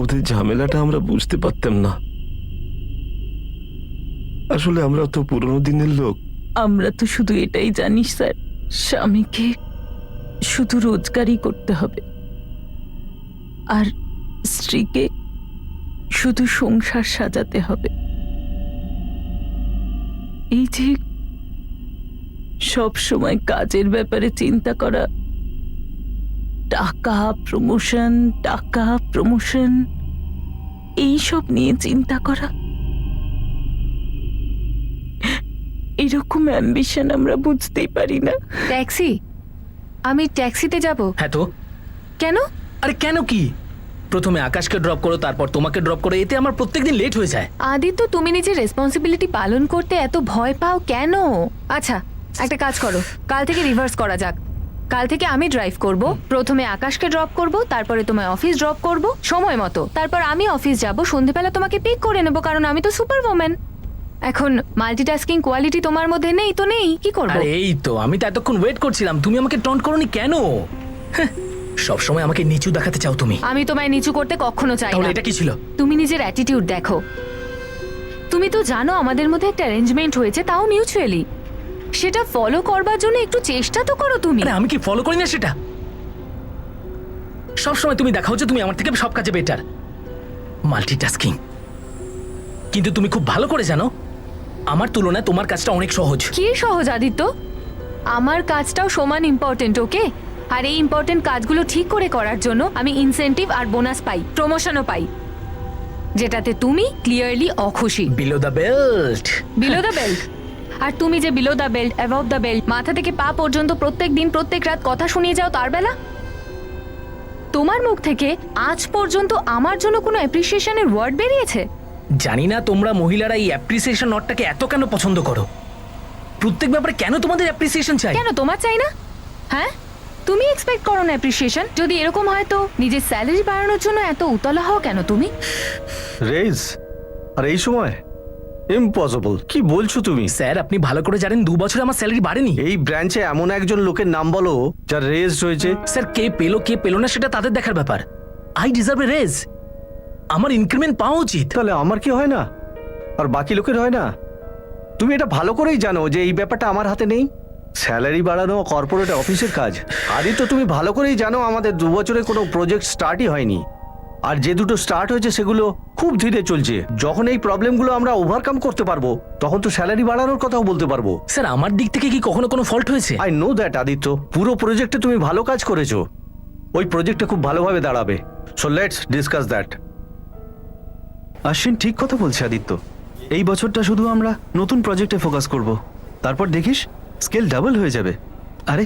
ওদের ঝামেলাটা আমরা বুঝতে পারতাম না। আসলে আমরা তো পুরোনো দিনের লোক। আমরা তো শুধু এটাই জানি স্যার, স্বামীকে শুধু রোজগারই করতে হবে আর স্ত্রীকে শুধু সংসার সাজাতে হবে। এই যে সব সময় কাজের ব্যাপারে চিন্তা করা, টাকা প্রমোশন এই সব নিয়ে চিন্তা করা, এরকম অ্যাম্বিশন আমরা বুঝতেই পারি না। ট্যাক্সি? আমি ট্যাক্সিতে যাব? হ্যাঁ তো কেন? আরে কেন কি, প্রথমে আকাশকে ড্রপ করো, তারপর তোমাকে ড্রপ করো, এতে আমার প্রত্যেকদিন লেট হয়ে যায়। আদিত্য, তুমি নিজের রেসপন্সিবিলিটি পালন করতে এত ভয় পাও কেন? আচ্ছা, একটা কাজ করো, কাল থেকে রিভার্স করা যাক। কাল থেকে আমি ড্রাইভ করব, প্রথমে আকাশকে ড্রপ করব, তারপরে তোমায় অফিস ড্রপ করব সময় মতো, তারপর আমি অফিস যাব, সন্ধ্যেবেলা তোমাকে পিক করে নেব, কারণ আমি তো সুপার ওম্যান। এখন মাল্টিটাস্কিং কোয়ালিটি তোমার মধ্যে নেই তো নেই, কি করব? আরে এই তো, আমি তো এতক্ষণ ওয়েট করছিলাম, তুমি আমাকে টন্ট করোনি কেন? সব সময় আমাকে নিচু দেখাতে চাও তুমি। আমি তোমায় নিচু করতে কখনো চাই তাহলে না। এটা কি ছিল? তুমি নিজের অ্যাটিটিউড দেখো। তুমি তো জানো আমাদের মধ্যে একটা অ্যারেঞ্জমেন্ট হয়েছে, তাও মিউচুয়ালি। সেটা ফলো করবার জন্য একটু চেষ্টা তো করো তুমি। আরে আমি কি ফলো করি না সেটা? সব সময় তুমি দেখা হচ্ছে তুমি আমার থেকে সব কাজে বেটার। মাল্টিটাস্কিং। কিন্তু তুমি খুব ভালো করে জানো আমার তুলনায় তোমার কাজটা অনেক সহজ। কি সহজ আদিত্য? আমার কাজটাও সমান ইম্পর্টেন্ট, ওকে? আর এই ইম্পর্টেন্ট কাজগুলো ঠিক করে করার জন্য আমি ইনসেনটিভ আর বোনাস পাই, প্রমোশনও পাই, যেটাতে তুমি ক্লিয়ারলি অখুশি। Below the belt. Below the belt? আর তুমি যে below the belt, above the belt, মাথা থেকে পা পর্যন্ত প্রত্যেক দিন প্রত্যেক রাত কথা শুনিয়ে যাও তার বেলা? তোমার মুখ থেকে আজ পর্যন্ত আমার জন্য কোনো অ্যাপ্রিসিয়েশনের ওয়ার্ড বেরিয়েছে? জানি না তোমরা মহিলারা এই অ্যাপ্রিসিয়েশন নটটাকে এত কেন পছন্দ করো। প্রত্যেক ব্যাপারে কেন তোমাদের অ্যাপ্রিসিয়েশন চাই? কেন তোমার চাই না? হ্যাঁ, তুমি এক্সপেক্ট করো না অ্যাপ্রিসিয়েশন? যদি এরকম হয় তো নিজের স্যালারি বাড়ানোর জন্য এত উতলা হও কেন তুমি? রেজ, আর এই সময় ইম্পসিবল। কি বলছো তুমি? স্যার আপনি ভালো করে জানেন 2 বছরে আমার স্যালারি বাড়েনি। এই ব্রাঞ্চে এমন একজন লোকের নাম বলো যার রেজ হয়েছে। স্যার কে পেলো না সেটা তাদের দেখার ব্যাপার। I deserve a raise. আমার ইনক্রিমেন্ট পাওয়া উচিত। তাহলে আমার কি হয় না আর বাকি লোকের হয় না? তুমি এটা ভালো করেই জানো যে এই ব্যাপারটা আমার হাতে নেই। স্যালারি বাড়ানো কর্পোরেট অফিসের কাজ। আদিত্য, তুমি ভালো করেই জানো আমাদের 2 বছরে কোনো প্রজেক্ট স্টার্টই হয়নি, আর যে দুটো স্টার্ট হয়েছে সেগুলো খুব ধীরে চলছে। যখন এই প্রবলেমগুলো আমরা ওভারকাম করতে পারবো তখন তো স্যালারি বাড়ানোর কথাও বলতে পারবো। স্যার আমার দিক থেকে কি কখনো কোনো ফল্ট হয়েছে? আই নো দ্যাট আদিত্য, পুরো প্রজেক্টে তুমি ভালো কাজ করেছো। ওই প্রজেক্টটা খুব ভালোভাবে দাঁড়াবে। So let's discuss that. Ashwin ঠিক কথা বলছে আদিত্য। এই বছরটা শুধু আমরা নতুন প্রজেক্টে ফোকাস করব, তারপর দেখিস স্কেল ডাবল হয়ে যাবে। আরে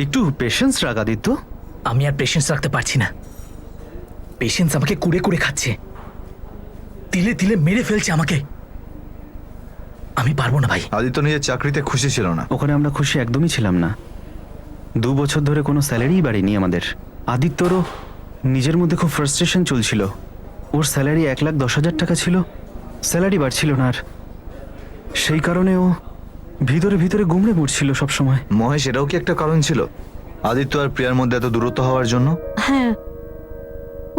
একটু পেশেন্স রাখ আদিত্য। আমি আর পেশেন্স রাখতে পারছি না। পেশেন্স আমাকে কুড়ে কুড়ে খাচ্ছে, তিলে তিলে মেরে ফেলছে আমাকে। আমি পারবো না ভাই। আদিত্য নিজের চাকরিতে খুশি ছিল না। ওখানে আমরা খুশি একদমই ছিলাম না। 2 বছর ধরে কোনো স্যালারিই বাড়েনি আমাদের। আদিত্যরও নিজের মধ্যে খুব ফ্রাস্ট্রেশন চলছিল। ওর স্যালারি 1,10,000 টাকা ছিল, স্যালারি বাড়ছিল না, আর সেই কারণে ও ভিতরে ভিতরে গুমড়ে মরছিল সবসময়। মহেশ, এটাও কি একটা কারণ ছিল আদিত্য আর প্রিয়ার মধ্যে এত দূরত্ব হওয়ার জন্য? হ্যাঁ,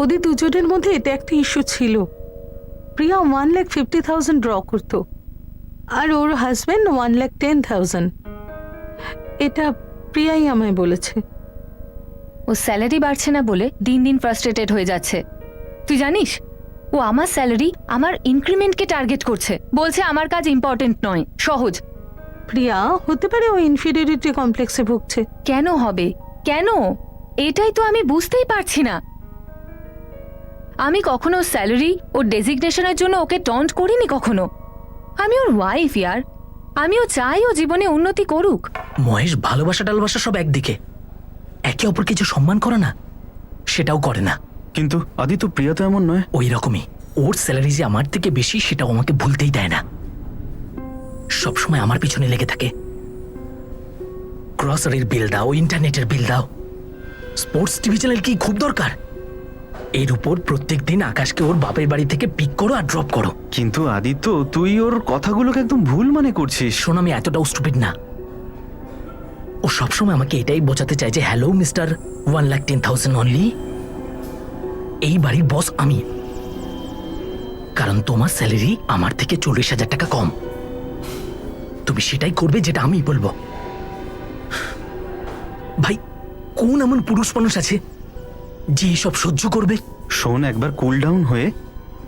ওদের দুজনের মধ্যে এটা একটা ইস্যু ছিল। প্রিয়া 1,50,000 ড্র করতো আর ওর হাজব্যান্ড 1,10,000। এটা প্রিয়াই আমায় বলেছে। ও স্যালারি বাড়ছে না বলে দিন দিন ফ্রাস্ট্রেটেড হয়ে যাচ্ছে। তুই জানিস ও আমার স্যালারি, আমার ইনক্রিমেন্টকে টার্গেট করছে, বলছে আমার কাজ ইম্পর্টেন্ট নয়, সহজ। প্রিয়া, হতে পারে ও ইনফিরিয়রিটি কমপ্লেক্সে ভুগছে। কেন হবে? কেন? এটাই তো আমি বুঝতেই পারছি না। আমি কখনো স্যালারি ও ডেজিগনেশনের জন্য ওকে টন্ট করিনি কখনো। আমি ওর ওয়াইফ ইয়ার, আমিও চাই ও জীবনে উন্নতি করুক। মহেশ ভালোবাসা টালবাসা সব একদিকে, একে অপর কিছু সম্মান করে না সেটাও করে না। কিন্তু আদিত্য, প্রিয়া তো এমন নয়। ওই রকমই ওর স্যালারি যে আমার থেকে বেশি সেটাও আমাকে ভুলতেই দেয় না। সবসময় আমার পিছনে লেগে থাকে। গ্রসারির বিল দাও, ইন্টারনেটের বিল দাও, স্পোর্টস টিভি চ্যানেল কি খুব দরকার? এর উপর প্রত্যেক দিন আকাশকে ওর বাপের বাড়ি থেকে পিক করো আর ড্রপ করো। কিন্তু আদিত্য, তুই ওর কথাগুলোকে একদম ভুল মানে করছিস। শোন, আমি এতটাও স্টুপিড না। ও সবসময় আমাকে এটাই বোঝাতে চায় যে হ্যালো মিস্টার 1,10,000 অনলি, এই বাড়ির বস আমি, কারণ তোমার স্যালারি আমার থেকে 40,000 টাকা কম। তুমি সেটাই করবে যেটা আমি বলবো। ভাই, কোন এমন পুরুষ মানুষ আছে যে এসব সহ্য করবে? শোন, একবার কুল ডাউন হয়ে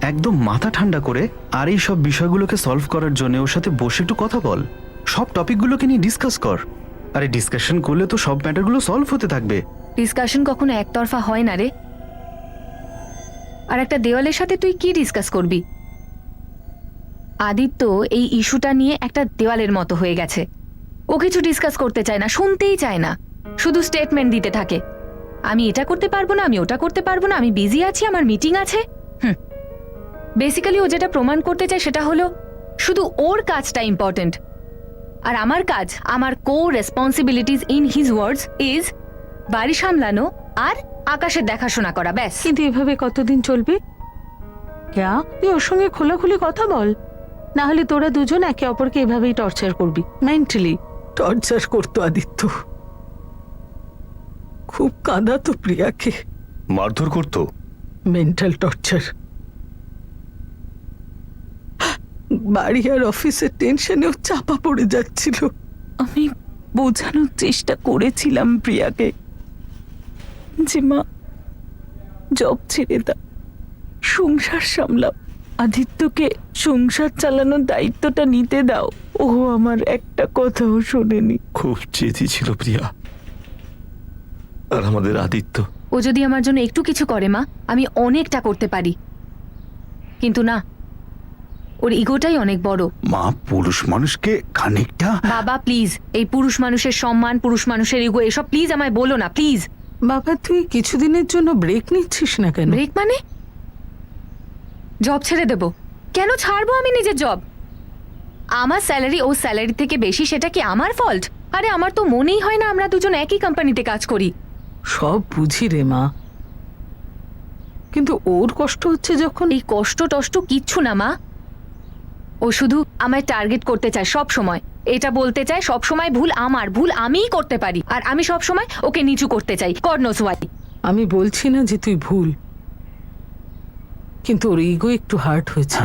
একদম মাথা ঠান্ডা করে আর এই সব বিষয়গুলোকে সলভ করার জন্য ওর সাথে বসে একটু কথা বল, সব টপিকগুলোকে নিয়ে ডিসকাস কর। আরে ডিসকাশন করলে তো সব ম্যাটারগুলো সলভ হতে থাকবে। ডিসকাশন কখনো একতরফা হয় না রে। আর একটা দেওয়ালের সাথে তুই কি ডিসকাস করবি? আদিত্য এই ইস্যুটা নিয়ে একটা দেওয়ালের মতো হয়ে গেছে। ও কিছু ডিসকাস করতে চায় না, শুনতেই চায় না, শুধু স্টেটমেন্ট দিতে থাকে। আমি এটা করতে পারবো না, আমি ওটা করতে পারবো না, আমি বিজি আছি, আমার মিটিং আছে। বেসিক্যালি ও যেটা প্রমাণ করতে চায় সেটা হলো শুধু ওর কাজটা ইম্পর্টেন্ট, আর আমার কাজ, আমার core responsibilities in his words is বাড়ি সামলানো আর আকাশের দেখাশোনা করা, ব্যাস। কিন্তু এভাবে কতদিন চলবে? কেয়া, তুই ওর সঙ্গে খোলাখুলি কথা বল, না হলে তোরা দুজন একে অপরকে এভাবেই টর্চার করবি। মেন্টালি টর্চার করতো আদিত্য, খুব কাঁদাতো প্রিয়াকে, মারধর করতো। Mental torture. বাড়ি আর অফিসের টেনশনেও চাপা পড়ে যাচ্ছিল। আমি বোঝানোর চেষ্টা করেছিলাম প্রিয়াকে যে মা জব ছেড়ে দাও, সংসার সামলাও, আদিত্যকে সংসার চালানোর দায়িত্বটা নিতে দাও। ও আমার একটা কথাও শোনেনি। খুব জেদি ছিল প্রিয়া। আর আমাদের আদিত্য, ও যদি আমার জন্য একটু কিছু করে মা, আমি অনেকটা করতে পারি, কিন্তু না, ওর ইগোটাই অনেক বড়। মা পুরুষ মানুষকে খানিকটা বাবা প্লিজ, এই পুরুষ মানুষের সম্মান, পুরুষ মানুষের ইগো, এসব প্লিজ আমায় বলো না প্লিজ। বাবা তুই কিছুদিনের জন্য ব্রেক নিচ্ছিস না কেন? ব্রেক মানে? জব ছেড়ে দেব? কেন ছাড়বো আমি নিজের জব? আমার স্যালারি ও স্যালারি থেকে বেশি, সেটা কি আমার ফল্ট? আরে আমার তো মনেই হয় না আমরা দুজন একই কোম্পানিতে কাজ করি। সব বুঝি রে মা, কিন্তু ওর কষ্ট হচ্ছে যখন। এই কষ্ট টষ্ট কিচ্ছু না মা, ও শুধু আমায় টার্গেট করতে চায় সব সময়। এটা বলতে চায় সব সময় ভুল আমার, ভুল আমিই করতে পারি, আর আমি সব সময় ওকে নিচু করতে চাই। God knows why. আমি বলছি না যে তুই ভুল, কিন্তু ওর ইগো একটু হার্ট হয়েছে।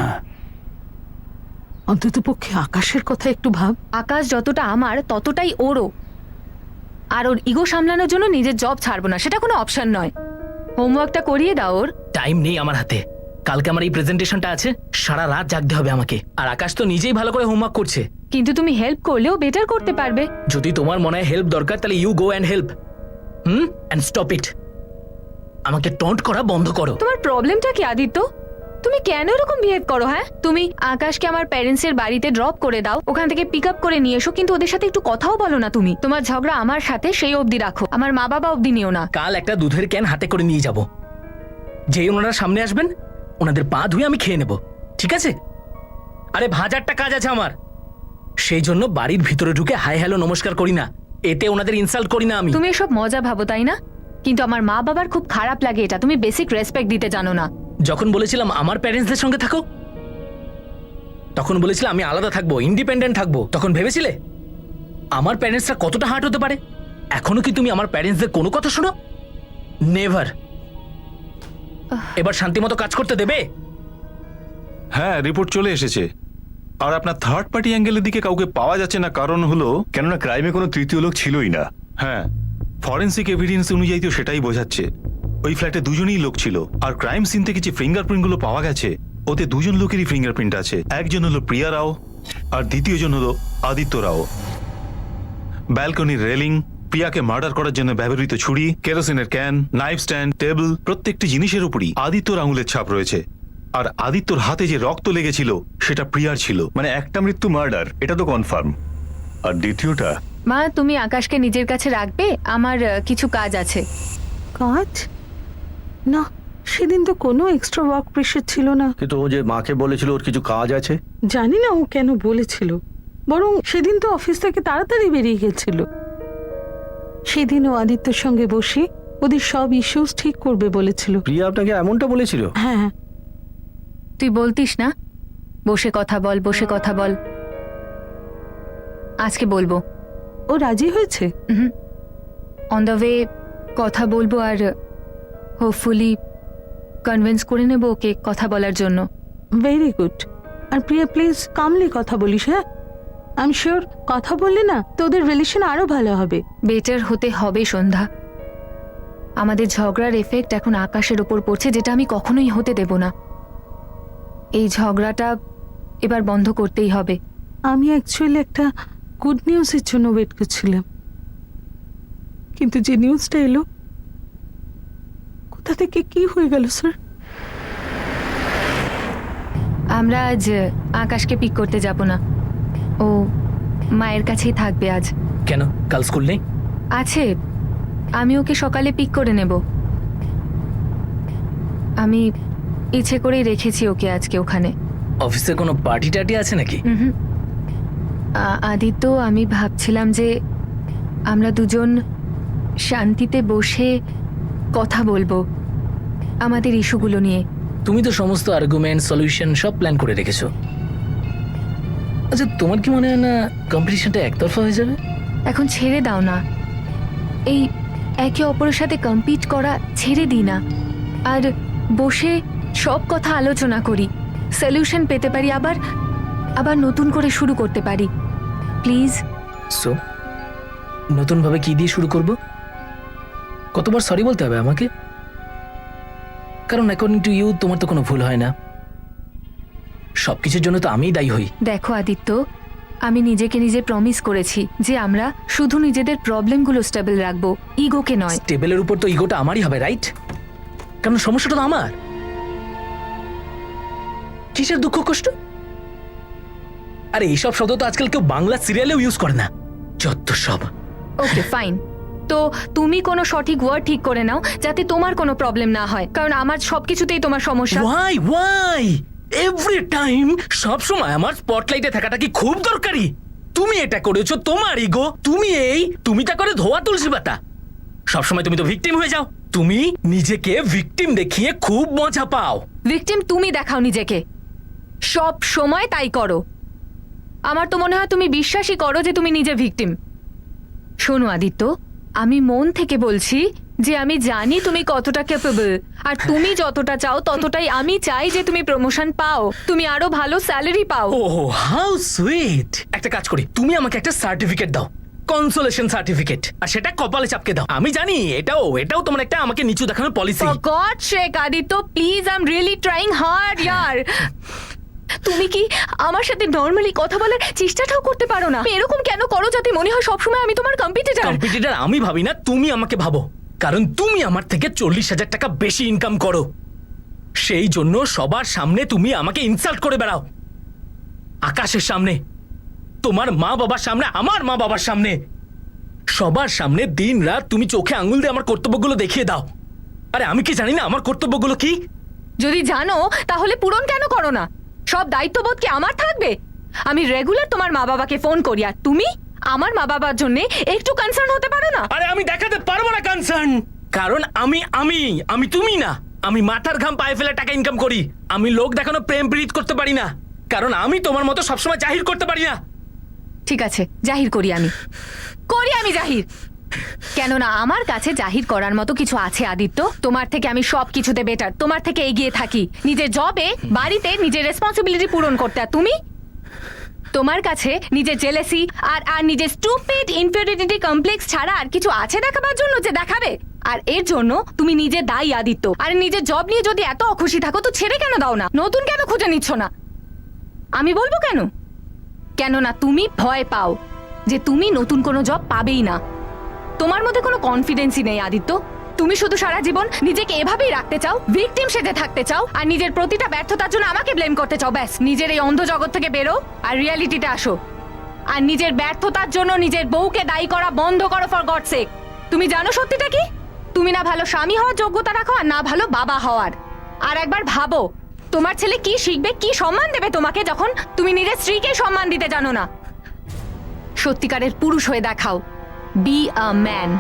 অন্তত পক্ষে আকাশের কথা একটু ভাব। আকাশ যতটা আমার ততটাই ওরও, আর ওর ইগো সামলানোর জন্য নিজের জব ছাড়বো না, সেটা কোনো অপশন নয়। হোমওয়ার্কটা করিয়ে দাও ওর। টাইম নেই আমার হাতে। কালকে আমার এই প্রেজেন্টেশনটা আছে, সারা রাত জাগতে হবে আমাকে। আর আকাশ তো নিজেই ভালো করে হোমওয়ার্ক করছে। কিন্তু তুমি হেল্প করলেও বেটার করতে পারবে। যদি তোমার মনে হয় হেল্প দরকার, তাহলে you go and help. And stop it. আমাকে টন্ট করা বন্ধ করো। তোমার প্রবলেমটা কি আদিত্য? তুমি কেন এরকম বিহেভ করো? হ্যাঁ, তুমি আকাশকে আমার প্যারেন্টসের বাড়িতে ড্রপ করে দাও, ওখান থেকে পিক আপ করে নিয়ে এসো, কিন্তু ওদের সাথে একটু কথাও বলো না। তুমি তোমার ঝগড়া আমার সাথে সেই অবধি রাখো, আমার মা বাবা অবধি নিও না। কাল একটা দুধের ক্যান হাতে করে নিয়ে যাব, যেই ওনারা সামনে আসবেন ওনাদের পা ধুয়ে আমি খেয়ে নেব, ঠিক আছে? আরে হাজারটা কাজ আছে আমার, সেই জন্য বাড়ির ভিতরে ঢুকে হাই হ্যালো নমস্কার করি না, এতে ওনাদের ইনসাল্ট করি না আমি। তুমি এসব মজা ভাবো তাই না? কিন্তু আমার মা বাবার খুব খারাপ লাগে এটা। তুমি বেসিক রেসপেক্ট দিতে জানো না। যখন বলেছিলাম আমার প্যারেন্টসদের সঙ্গে থাকো, তখন বলেছিলাম আমি আলাদা থাকবো, ইন্ডিপেন্ডেন্ট থাকবো, তখন ভেবেছিলে আমার প্যারেন্টসরা কতটা হার্ট হতে পারে? এখনো কি তুমি আমার প্যারেন্টসদের কোনো কথা শোনো? নেভার। এবার শান্তি মতো কাজ করতে দেবে? হ্যাঁ, রিপোর্ট চলে এসেছে। আর আপনার থার্ড পার্টি অ্যাঙ্গেলের দিকে কাউকে পাওয়া যাচ্ছে না, কারণ হলো কেননা ক্রাইমে কোনো তৃতীয় লোক ছিলই না। হ্যাঁ, ফরেন্সিক এভিডেন্স অনুযায়ী তো সেটাই বোঝাচ্ছে। ওই ফ্ল্যাটে দুজনেই লোক ছিল, আর ক্রাইম সিন থেকে যে ফিঙ্গারপ্রিন্ট গুলো পাওয়া গেছে, ওতে দুজন লোকেরই ফিঙ্গারপ্রিন্ট আছে। একজন হলো প্রিয়া রাও, আর দ্বিতীয়জন হলো আদিত্য রাও। ব্যালকনির রেলিং, প্রিয়াকে মার্ডার করার জন্য ব্যবহৃত ছুরি, কেরোসিনের ক্যান, নাইফ স্ট্যান্ড, টেবিল, প্রত্যেকটি জিনিসের উপরই আদিত্যর আঙুলের ছাপ রয়েছে। আর আদিত্যর হাতে যে রক্ত লেগেছিল সেটা প্রিয়ার ছিল। মানে একটা মৃত্যু মার্ডার, এটা তো কনফার্ম। আর দ্বিতীয়টা, মা তুমি আকাশকে নিজের কাছে রাখবে, আমার কিছু কাজ আছে। কাজ? না, সেদিন তো কোনো এক্সট্রা ওয়ার্ক প্রেশার ছিল না। কিন্তু ও যে মাকে বলেছিল ওর কিছু কাজ আছে। জানি না ও কেন বলেছিল, বরং সেদিন তো অফিস থেকে তাড়াতাড়ি বেরিয়ে গেছিল। সেদিন ও আদিত্যর সঙ্গে বসে ওদের সব ইস্যুস ঠিক করবে বলেছিল। প্রিয়া আপনাকে এমনটা বলেছিল? হ্যাঁ। তুই বলতিস না বসে কথা বল, বসে কথা বল? আজকে বলবো। ও রাজি হয়েছে? অন দ্য ওয়ে কথা বলবো, আর হোপফুলি কনভিন্স করে নেবো ওকে কথা বলার জন্য। Very good. আর প্রিয়া প্লিজ কামলি কথা বলিস। হ্যাঁ, আই এম শিওর কথা বললে না তো ওদের রিলেশন আরো ভালো হবে। বেটার হতে হবে সন্ধ্যা। আমাদের ঝগড়ার এফেক্ট এখন আকাশের ওপর পড়ছে, যেটা আমি কখনোই হতে দেব না। এই ঝগড়াটা এবার বন্ধ করতেই হবে। আমি অ্যাকচুয়ালি একটা গুড নিউজের জন্য ওয়েট করছিলাম, কিন্তু যে নিউজটা এলো, কোথা থেকে কি হয়ে গেল স্যার? আমরা আজ আকাশকে পিক করতে যাব না, ও মায়ের কাছেই থাকবে আজ। কেন, কাল স্কুল নেই? আছে, আমি ওকে সকালে পিক করে নেব। আমি ইচ্ছে করেই রেখেছি ওকে আজকে ওখানে। অফিসে কোনো পার্টি টার্টি আছে নাকি? আদিত্য, আমি ভাবছিলাম যে আমরা দুজন শান্তিতে বসে কথা বলবো আমাদের ইস্যুগুলো নিয়ে। তুমি তো সমস্ত আর্গুমেন্ট, সলিউশন সব প্ল্যান করে রেখেছো। আচ্ছা, তোমার কি মনে হয় না কম্পিটিশনটা একতরফা হয়ে যাবে? এখন ছেড়ে দাও না, এই একে অপরের সাথে কম্পিট করা ছেড়ে দিই না, আর বসে সব কথা আলোচনা করি, সলিউশন পেতে পারি, আবার আবার নতুন করে শুরু করতে পারি। প্লিজ। সো নতুনভাবে কি দিয়ে শুরু করব? কতবার সরি বলতে হবে আমাকে? কারণ অ্যাকর্ডিং টু ইউ তোমার তো কোনো ভুল হয় না, সবকিছুর জন্য তো আমিই দায়ী হই। দেখো আদিত্য, আমি নিজেকে নিজে প্রমিস করেছি যে আমরা শুধু নিজেদের প্রবলেমগুলো স্টেবল রাখবো, ইগোকে নয়। টেবিলের উপর তো ইগোটা আমারই হবে, রাইট? কারণ সমস্যাটা তো আমার। কিসের দুঃখ কষ্ট? আরে এইসব শব্দ তো আজকাল কেউ বাংলা সিরিয়ালেও ইউজ করে না, যত সব। ওকে ফাইন, তো তুমি কোনো সঠিক ওয়ার্ড ঠিক করে নাও যাতে তোমার কোনো প্রবলেম না হয়, কারণ আমার সবকিছুতেই তোমার সমস্যা। ওয়াই এভরি টাইম সব সময় আমার স্পটলাইটে থাকাটা কি খুব দরকারি? তুমি এটা করেছো তোমার ইগো, তুমিটা করে ধোয়া তুলসী পাতা। সবসময় তুমি তো ভিকটিম হয়ে যাও, তুমি নিজেকে ভিকটিম দেখিয়ে খুব মজা পাও। ভিকটিম তুমি দেখাও নিজেকে, সব সময় তাই করো। আমার তো মনে হয় তুমি বিশ্বাসই করো যে তুমি নিজে ভিকটিম। শোনো আদিত্য, আমি মন থেকে বলছি যে আমি জানি তুমি কতটা ক্যাপেবল, আর তুমি যতটা চাও ততটাই আমি চাই যে তুমি প্রমোশন পাও, তুমি আরো ভালো স্যালারি পাও। ওহ হাউ সুইট। একটা কাজ করি, তুমি আমাকে একটা সার্টিফিকেট দাও, কনসোলেশন সার্টিফিকেট, আর সেটা কপালে চাপকে দাও। আমি জানি এটাও তোমার একটা আমাকে নিচু দেখানোর policy. For God sake Aditya, please, I am really trying hard ইয়ার। তুমি কি আমার সাথে নর্মালি কথা বলার চেষ্টাটাও করতে পারো না? এরকম কেন করো যাতে মনে হয় সবসময় আমি তোমার কম্পিটিটর? কম্পিটিটর আমি ভাবি না, তুমি আমাকে ভাবো, কারণ তুমি আমার থেকে 40,000 টাকা বেশি ইনকাম করো। সেই জন্য সবার সামনে তুমি আমাকে ইনসাল্ট করে বেড়াও, আকাশের সামনে, তোমার মা বাবার সামনে, আমার মা বাবার সামনে, সবার সামনে দিন রাত তুমি চোখে আঙুল দিয়ে আমার কর্তব্যগুলো দেখিয়ে দাও। আরে আমি কি জানি না আমার কর্তব্যগুলো কি? যদি জানো তাহলে পূরণ কেন করো না? সব দায়িত্ববোধ কি আমার থাকবে? আমি রেগুলার তোমার মা বাবাকে ফোন করি, আর তুমি আমার মা বাবার জন্য একটু কনসার্ন হতে পারো না? আরে আমি দেখাতে পারবো না কনসার্ন, কারণ আমি তুমি না। আমি মাথার ঘাম পায়ে ফেলে টাকা ইনকাম করি। আমি লোক দেখানো প্রেম প্রীত করতে পারি না, কারণ আমি তোমার মতো সবসময় জাহির করতে পারি না। ঠিক আছে, জাহির করি আমি জাহির। কেননা আমার কাছে জাহির করার মতো কিছু আছে আদিত্য। তোমার থেকে আমি সব কিছুতে বেটার, তোমার থেকে এগিয়ে থাকি নিজের জবে, বাড়িতে নিজের রেসপন্সিবিলিটি পূরণ করতে। আর তুমি, তোমার কাছে নিজের জেলেসি আর নিজের স্টুপিড ইনফিরিয়রিটি কমপ্লেক্স ছাড়া আর কিছু আছে দেখাবার জন্য যে দেখাবে? আর এর জন্য তুমি নিজে দায়ী আদিত্য। আর নিজের জব নিয়ে যদি এত অখুশি থাকো তো ছেড়ে কেন দাও না? নতুন কেন খুঁজে নিচ্ছ না? আমি বলবো কেন? কেননা তুমি ভয় পাও যে তুমি নতুন কোনো জব পাবেই না। তোমার মধ্যে কোনো কনফিডেন্সই নেই আদিত্য। তুমি শুধু সারা জীবন নিজেকে এভাবেই রাখতে চাও, ভিকটিম সেজে থাকতে চাও, আর নিজের প্রতিটা ব্যর্থতার জন্য আমাকে ব্লেম করতে চাও। ব্যাস, নিজের এই অন্ধ জগৎ থেকে বেরো আর রিয়ালিটিতে আসো। আর নিজের ব্যর্থতার জন্য নিজের বউকে দায়ী করা বন্ধ করো, ফর গড সেক। তুমি জানো সত্যিটা কি? তুমি না ভালো স্বামী হওয়ার যোগ্যতা রাখো আর না ভালো বাবা হওয়ার। আর একবার ভাবো তোমার ছেলে কি শিখবে, কি সম্মান দেবে তোমাকে, যখন তুমি নিজের স্ত্রীকে সম্মান দিতে জানো না। সত্যিকারের পুরুষ হয়ে দেখাও, বি আ ম্যান।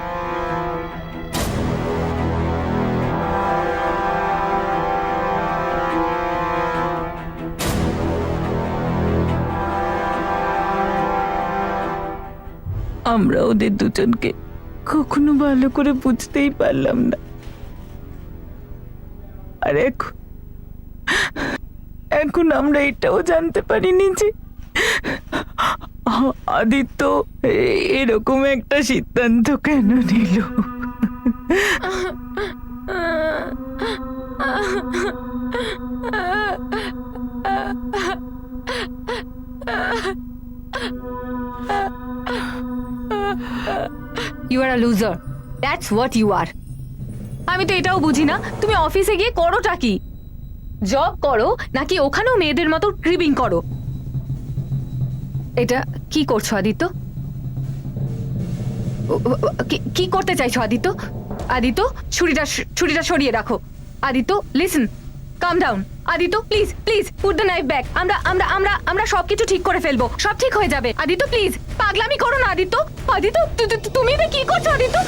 আমরা ওদের দুজনকে কখনো ভালো করে বুঝতেই পারলাম না। আর এখন আমরা এটাও জানতে পারিনি যে আদিত্য এরকম একটা সিদ্ধান্ত কেন নিল। You are a loser, that's what you are. আমি তো এটাও বুঝি না তুমি অফিসে গিয়ে করোটা কি? জব করো নাকি ওখানেও মেয়েদের মতো ক্রিবিং করো? এটা কি করছো আদিত্য? কি করতে চাইছো আদিত্য? আদিত্য, ছুরিটা সরিয়ে রাখো। Aditya, listen, calm down. Aditya, please please put the knife back. আমরা সবকিছু ঠিক করে ফেলবো, সব ঠিক হয়ে যাবে। আদিত্য প্লিজ, পাগলামি করো না আদিত্য। আদিত্য, তুমি এটা কি করছো আদিত্য?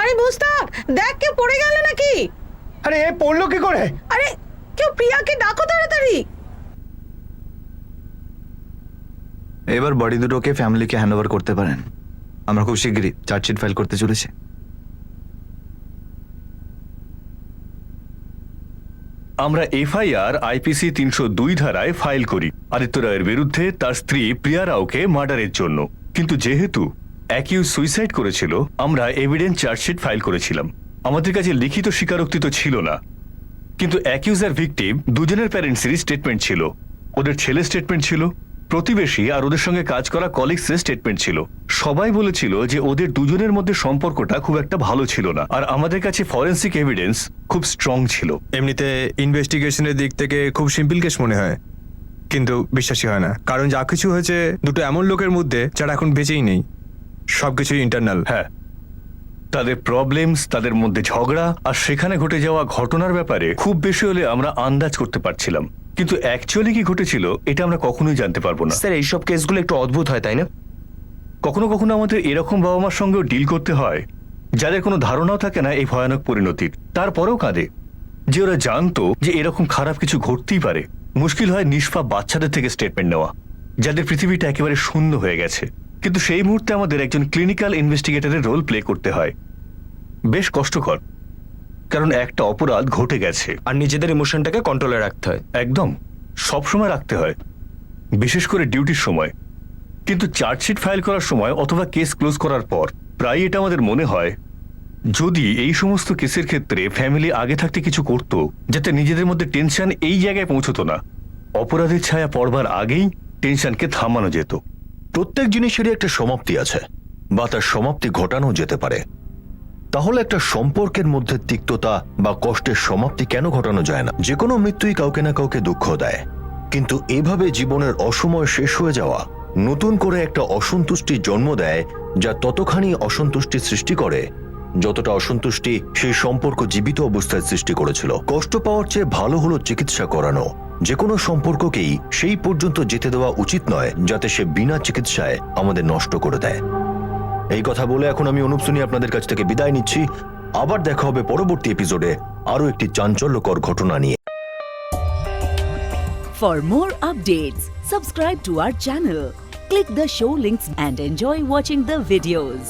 আরে মুস্তাক, দেখ কেউ পড়ে গেল নাকি? আরে এ পড়লো কি করে? আরে কেউ প্রিয়াকে ডাকো তাড়াতাড়ি। এবার বডি দুটোকে ফ্যামিলিকে হ্যান্ড ওভার করতে পারেন। আমরা খুব শীঘ্রই চার্জশিট ফাইল করতে চলেছি। আমরা এফআইআর আইপিসি 302 ধারায় ফাইল করি আদিত্য রায়ের বিরুদ্ধে তার স্ত্রী প্রিয়া রাওকে মার্ডারের জন্য। কিন্তু যেহেতু অ্যাকিউজ সুইসাইড করেছিল, আমরা এভিডেন্স চার্জশিট ফাইল করেছিলাম। আমাদের কাছে লিখিত স্বীকারোক্তি তো ছিল না, কিন্তু অ্যাকিউজ আর ভিকটিম দুজনের প্যারেন্টসেরই স্টেটমেন্ট ছিল, ওদের ছেলের স্টেটমেন্ট ছিল, প্রতিবেশী আর ওদের সঙ্গে কাজ করা কলিগসের স্টেটমেন্ট ছিল। সবাই বলেছিল যে ওদের দুজনের মধ্যে সম্পর্কটা খুব একটা ভালো ছিল না, আর আমাদের কাছে ফরেন্সিক এভিডেন্স খুব স্ট্রং ছিল। এমনিতে ইনভেস্টিগেশনের দিক থেকে খুব সিম্পল কেস মনে হয়, কিন্তু বিশ্বাসই হয় না, কারণ যা কিছু হয়েছে দুটো এমন লোকের মধ্যে যারা এখন বেঁচেই নেই। সবকিছুই ইন্টারনাল। হ্যাঁ, তাদের প্রবলেমস, তাদের মধ্যে ঝগড়া আর সেখানে ঘটে যাওয়া ঘটনার ব্যাপারে খুব বেশি হলে আমরা আন্দাজ করতে পারছিলাম, কিন্তু অ্যাকচুয়ালি কি ঘটেছিল এটা আমরা কখনোই জানতে পারবো না। স্যার এইসব কেসগুলো একটু অদ্ভুত হয়, তাই না? কখনো কখনো আমাদের এরকম বাবা মার সঙ্গেও ডিল করতে হয় যাদের কোনো ধারণাও থাকে না এই ভয়ানক পরিণতির, তারপরেও কাঁদে যে ওরা জানতো যে এরকম খারাপ কিছু ঘটতেই পারে। মুশকিল হয় নিষ্পাপ বাচ্চাদের থেকে স্টেটমেন্ট নেওয়া, যাদের পৃথিবীটা একেবারে শূন্য হয়ে গেছে। কিন্তু সেই মুহূর্তে আমাদের একজন ক্লিনিক্যাল ইনভেস্টিগেটরের রোল প্লে করতে হয়। বেশ কষ্টকর, কারণ একটা অপরাধ ঘটে গেছে আর নিজেদের ইমোশনটাকে কন্ট্রোলে রাখতে হয়। একদম সবসময় রাখতে হয়, বিশেষ করে ডিউটির সময়। কিন্তু চার্জশিট ফাইল করার সময় অথবা কেস ক্লোজ করার পর প্রায় এটা আমাদের মনে হয়, যদি এই সমস্ত কেসের ক্ষেত্রে ফ্যামিলি আগে থাকতে কিছু করত যাতে নিজেদের মধ্যে টেনশন এই জায়গায় পৌঁছতো না, অপরাধের ছায়া পড়বার আগেই টেনশনকে থামানো যেত। প্রত্যেক জিনিসেরই একটা সমাপ্তি আছে, বা তার সমাপ্তি ঘটানো যেতে পারে। তাহলে একটা সম্পর্কের মধ্যে তিক্ততা বা কষ্টের সমাপ্তি কেন ঘটানো যায় না? যে কোনো মৃত্যুই কাউকে না কাউকে দুঃখ দেয়, কিন্তু এভাবে জীবনের অসময় শেষ হয়ে যাওয়া নতুন করে একটা অসন্তুষ্টির জন্ম দেয়, যা ততখানি অসন্তুষ্টি সৃষ্টি করে যতটা অসন্তুষ্টি সেই সম্পর্ক জীবিত অবস্থায় সৃষ্টি করেছিল। কষ্ট পাওয়ার চেয়ে ভালো হলো চিকিৎসা করানো। যে কোনো সম্পর্ককেই সেই পর্যন্ত যেতে দেওয়া উচিত নয় যাতে সে বিনা চিকিৎসায় আমাদের নষ্ট করে দেয়। এই কথা বলে এখন আমি অনুপ সুনি আপনাদের কাছ থেকে বিদায় নিচ্ছি। আবার দেখা হবে পরবর্তী এপিসোডে আরো একটি চাঞ্চল্যকর ঘটনা নিয়ে। For more updates, subscribe to our channel, click the show links and enjoy watching the videos.